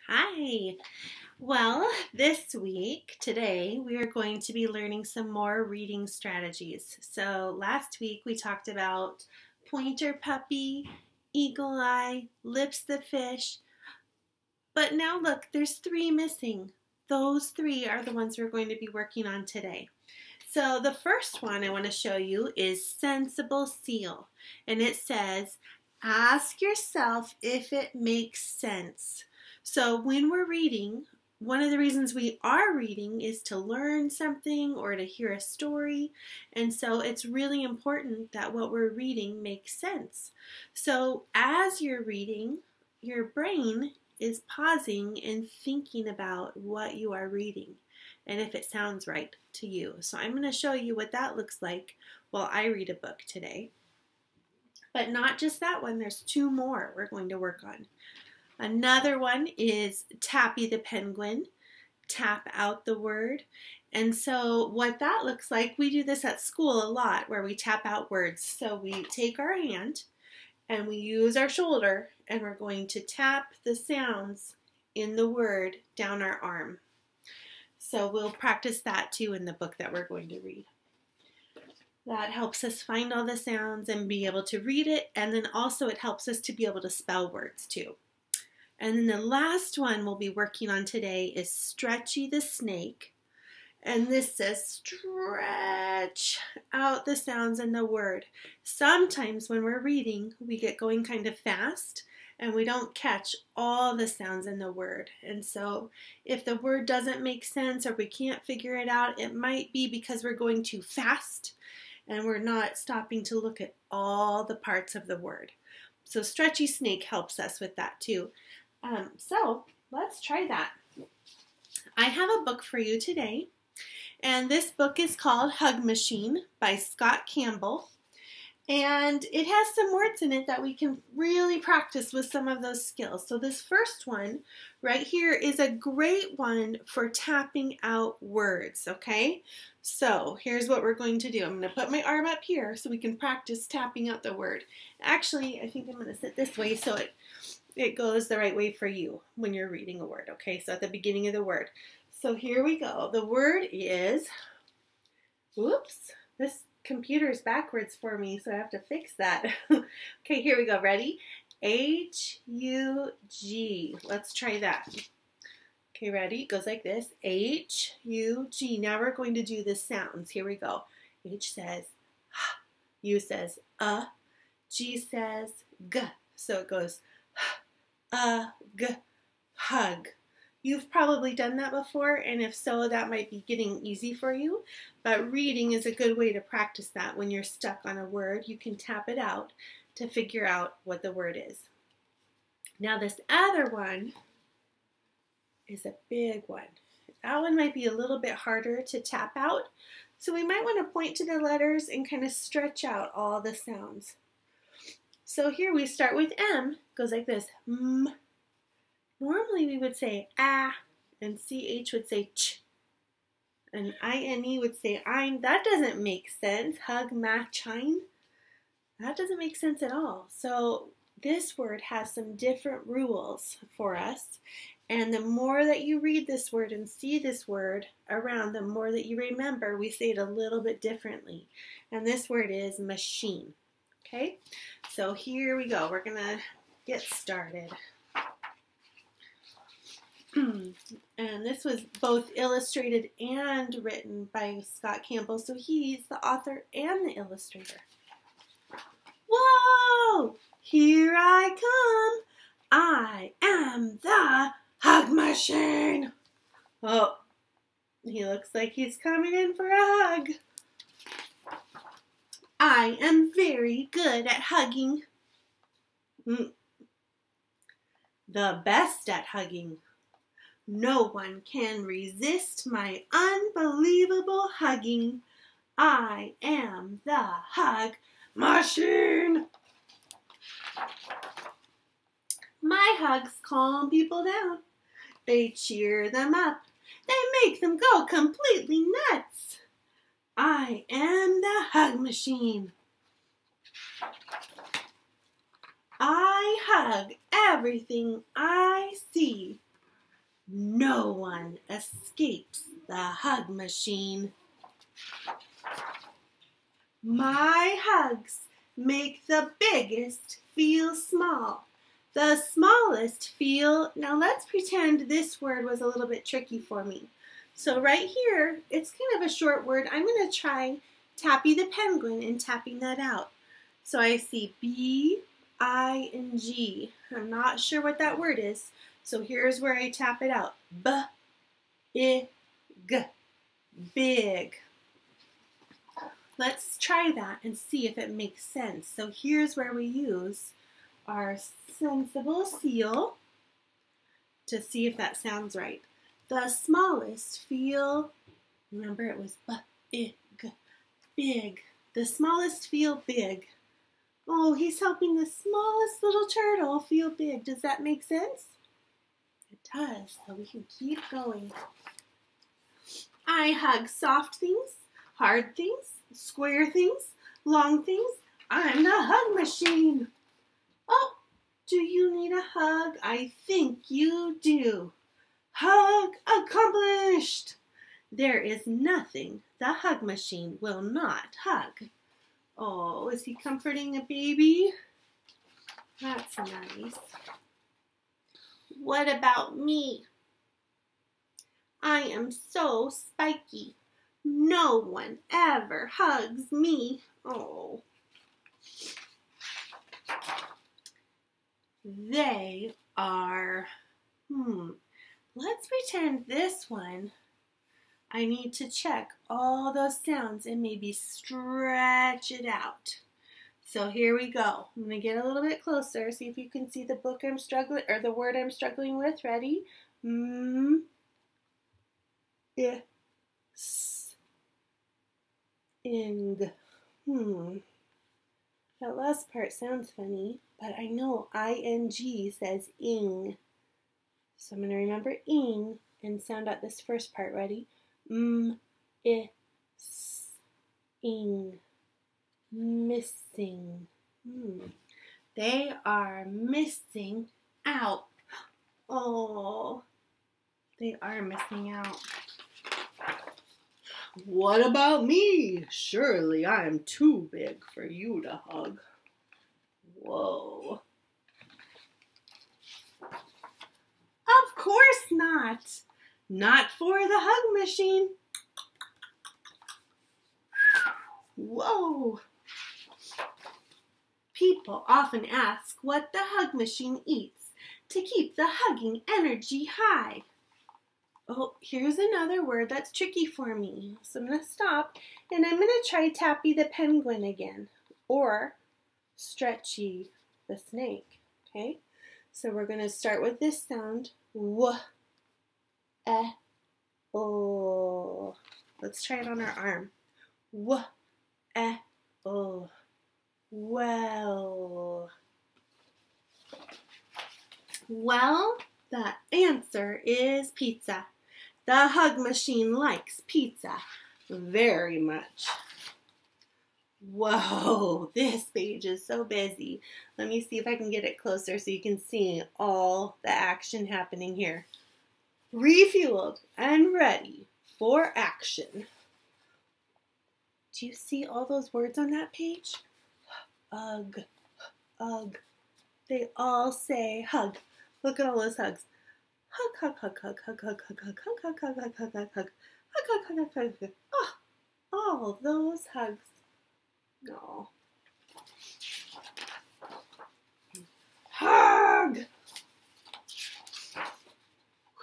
Hi. Well, this week, today, we are going to be learning some more reading strategies. So last week we talked about pointer puppy, eagle eye, lips the fish, but now look, there's three missing. Those three are the ones we're going to be working on today. So the first one I want to show you is sensible seal, and it says, ask yourself if it makes sense. So when we're reading, one of the reasons we are reading is to learn something or to hear a story, and so it's really important that what we're reading makes sense. So as you're reading, your brain is pausing and thinking about what you are reading and if it sounds right to you. So I'm going to show you what that looks like while I read a book today. But not just that one, there's two more we're going to work on. Another one is Tappy the Penguin, tap out the word. And so what that looks like, we do this at school a lot where we tap out words. So we take our hand and we use our shoulder and we're going to tap the sounds in the word down our arm. So we'll practice that too in the book that we're going to read. That helps us find all the sounds and be able to read it, and then also it helps us to be able to spell words too. And then the last one we'll be working on today is Stretchy the Snake. And this says stretch out the sounds in the word. Sometimes when we're reading, we get going kind of fast and we don't catch all the sounds in the word. And so if the word doesn't make sense or we can't figure it out, it might be because we're going too fast and we're not stopping to look at all the parts of the word. So Stretchy Snake helps us with that too. So let's try that. I have a book for you today, and this book is called Hug Machine by Scott Campbell, and it has some words in it that we can really practice with some of those skills. So this first one right here is a great one for tapping out words, okay? So here's what we're going to do. I'm going to put my arm up here so we can practice tapping out the word. Actually, I think I'm going to sit this way so it goes the right way for you when you're reading a word, okay? So at the beginning of the word. So here we go. The word is, whoops, this computer is backwards for me, so I have to fix that. Okay, here we go. Ready? H-U-G. Let's try that. Okay, ready? It goes like this. H-U-G. Now we're going to do the sounds. Here we go. H says H. U says G says G. So it goes G. Hug. You've probably done that before, and if so, that might be getting easy for you. But reading is a good way to practice that. When you're stuck on a word, you can tap it out to figure out what the word is. Now this other one is a big one. That one might be a little bit harder to tap out, so we might want to point to the letters and kind of stretch out all the sounds. So here we start with M. It goes like this. M. Normally we would say ah, and CH would say ch, and INE would say ein. That doesn't make sense. Hug, ma, chine. That doesn't make sense at all. So this word has some different rules for us, and the more that you read this word and see this word around, the more that you remember, we say it a little bit differently. And this word is machine. Okay, so here we go. We're gonna get started. And this was both illustrated and written by Scott Campbell, so he's the author and the illustrator. Whoa! Here I come. I am the Hug Machine. Oh, he looks like he's coming in for a hug. I am very good at hugging. The best at hugging. No one can resist my unbelievable hugging. I am the Hug Machine. My hugs calm people down. They cheer them up. They make them go completely nuts. I am the Hug Machine. I hug everything I see. No one escapes the hug machine. My hugs make the biggest feel small. The smallest feel, now let's pretend this word was a little bit tricky for me. So right here, it's kind of a short word. I'm going to try Tappy the Penguin and tapping that out. So I see B-I-N-G. I'm not sure what that word is. So here's where I tap it out. B-I-G. Big. Let's try that and see if it makes sense. So here's where we use our sensible seal to see if that sounds right. The smallest feel, remember it was big, big. The smallest feel big. Oh, he's helping the smallest little turtle feel big. Does that make sense? It does, so we can keep going. I hug soft things, hard things, square things, long things. I'm the hug machine. Oh, do you need a hug? I think you do. Hug accomplished. There is nothing the hug machine will not hug. Oh, is he comforting a baby? That's nice. What about me? I am so spiky. No one ever hugs me. Oh. They are, let's pretend this one, I need to check all those sounds and maybe stretch it out. So here we go. I'm going to get a little bit closer, see if you can see the book I'm struggling, or the word I'm struggling with. Ready? Ing. That last part sounds funny, but I know ing says ing. So I'm going to remember ing and sound out this first part. Ready? Ing. Missing. They are missing out. Oh, they are missing out. What about me? Surely I'm too big for you to hug. Whoa. Of course not. Not for the hug machine. Whoa. People often ask what the hug machine eats to keep the hugging energy high. Oh, here's another word that's tricky for me. So I'm going to stop and I'm going to try Tappy the Penguin again, or Stretchy the Snake. Okay, so we're going to start with this sound. W, e, o. Let's try it on our arm. W, e, o. Well. Well, the answer is pizza. The hug machine likes pizza very much. Whoa, this page is so busy. Let me see if I can get it closer so you can see all the action happening here. Refueled and ready for action. Do you see all those words on that page? Hug, hug. They all say hug. Look at all those hugs. Hug, hug, hug, hug, hug, hug, hug, hug, hug, hug, hug, hug, hug, hug, hug, hug, hug, hug, hug, hug. Oh, all those hugs. No. Hug!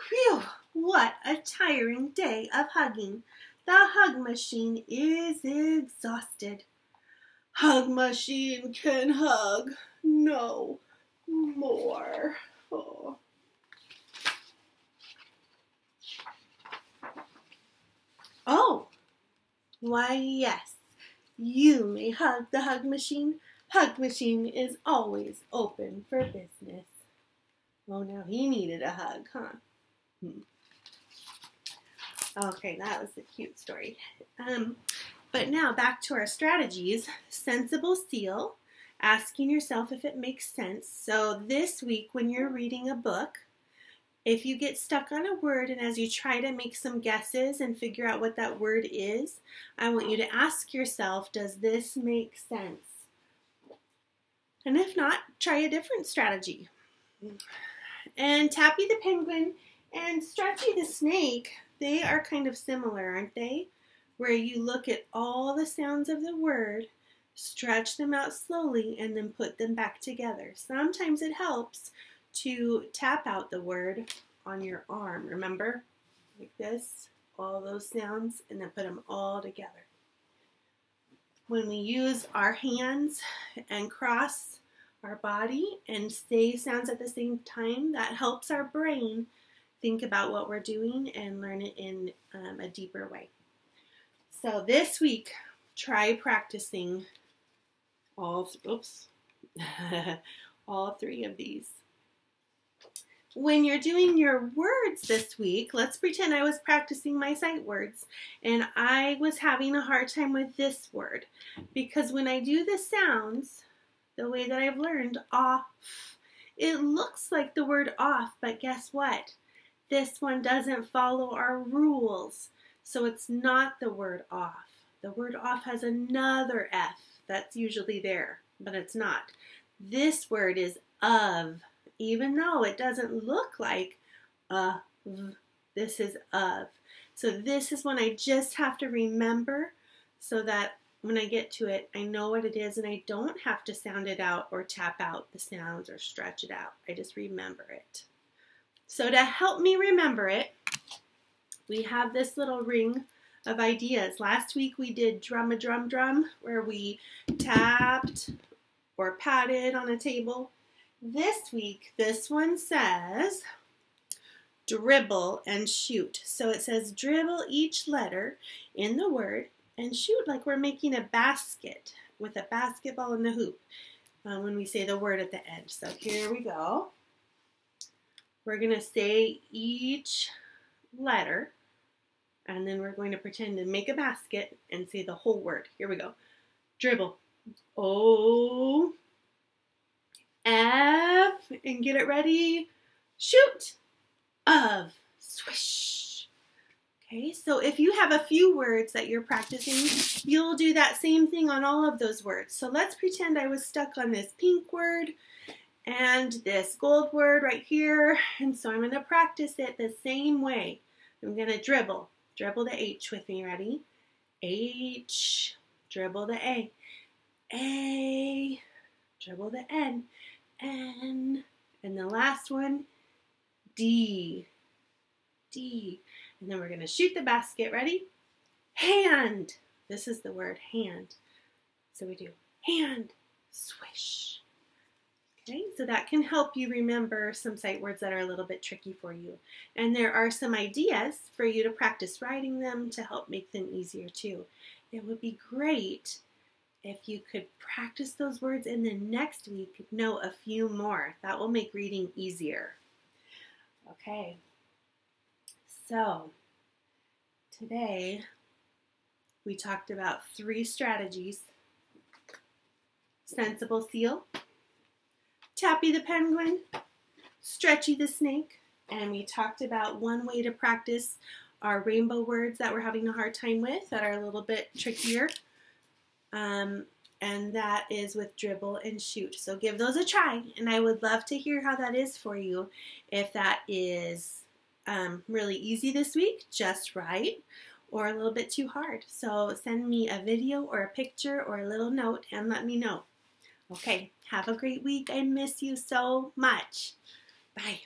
Phew, what a tiring day of hugging. The hug machine is exhausted. Hug machine can hug no more. Oh. Oh, why yes, you may hug the hug machine. Hug machine is always open for business. Oh, now he needed a hug, huh? Okay, that was a cute story. But now back to our strategies. Sensible seal, asking yourself if it makes sense. So this week when you're reading a book, If you get stuck on a word and as you try to make some guesses and figure out what that word is, I want you to ask yourself, does this make sense? And if not, try a different strategy. And Tappy the penguin and Stretchy the snake, they are kind of similar, aren't they? Where you look at all the sounds of the word, stretch them out slowly, and then put them back together. Sometimes it helps to tap out the word on your arm, remember? Like this, all those sounds, and then put them all together. When we use our hands and cross our body and say sounds at the same time, that helps our brain think about what we're doing and learn it in a deeper way. So this week, try practicing all three of these. When you're doing your words this week, let's pretend I was practicing my sight words and I was having a hard time with this word, because when I do the sounds, the way that I've learned, off, it looks like the word off, but guess what? This one doesn't follow our rules, so it's not the word off. The word off has another F that's usually there, but it's not. This word is of, even though it doesn't look like this is of. So this is one I just have to remember so that when I get to it, I know what it is and I don't have to sound it out or tap out the sounds or stretch it out. I just remember it. So to help me remember it, we have this little ring of ideas. Last week we did drum a drum drum, where we tapped or patted on a table. This week, this one says dribble and shoot. So it says dribble each letter in the word and shoot like we're making a basket with a basketball in the hoop when we say the word at the end. So here we go. We're going to say each letter, and then we're going to pretend to make a basket and say the whole word. Here we go. Dribble. O, F, and get it ready. Shoot. Of. Swish. Okay, so if you have a few words that you're practicing, you'll do that same thing on all of those words. So let's pretend I was stuck on this pink word and this gold word right here. And so I'm going to practice it the same way. I'm going to dribble. Dribble the H with me. Ready? H. Dribble the A. A. Dribble the N. N. And the last one, D. D. And then we're going to shoot the basket. Ready? Hand. This is the word hand. So we do hand, swish. Okay, so that can help you remember some sight words that are a little bit tricky for you. And there are some ideas for you to practice writing them to help make them easier too. It would be great if you could practice those words and then next week know a few more. That will make reading easier. Okay. So, today we talked about 3 strategies: sensible seal, Tappy the penguin, Stretchy the snake, and we talked about one way to practice our rainbow words that we're having a hard time with, that are a little bit trickier, and that is with dribble and shoot. So give those a try, and I would love to hear how that is for you. If that is really easy this week, just right, or a little bit too hard. So send me a video or a picture or a little note and let me know. Okay, have a great week. I miss you so much. Bye.